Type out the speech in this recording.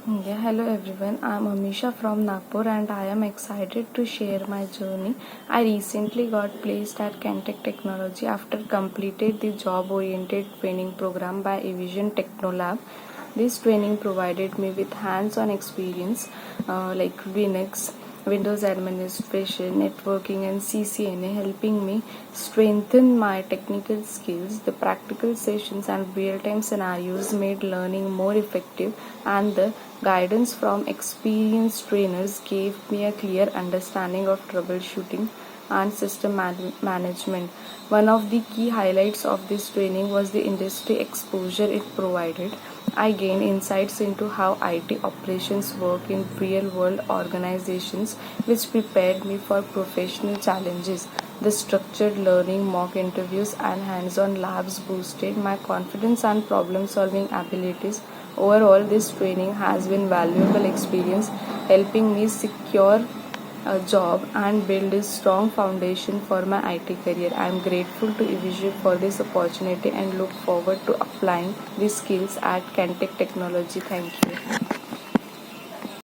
Yeah, hello everyone. I'm Amisha from Nagpur and I am excited to share my journey. I recently got placed at Cantik Technology after completed the job-oriented training program by Evision Technolab. This training provided me with hands-on experience like Linux, Windows administration, networking, and CCNA, helping me strengthen my technical skills. The practical sessions and real time scenarios made learning more effective, and the guidance from experienced trainers gave me a clear understanding of troubleshooting and system management. One of the key highlights of this training was the industry exposure it provided. I gained insights into how IT operations work in real world organizations, which prepared me for professional challenges. The structured learning, mock interviews, and hands on labs boosted my confidence and problem solving abilities. Overall, this training has been valuable experience, helping me secure a job and build a strong foundation for my IT career. I am grateful to Evision for this opportunity and look forward to applying these skills at Cantik Technology. Thank you.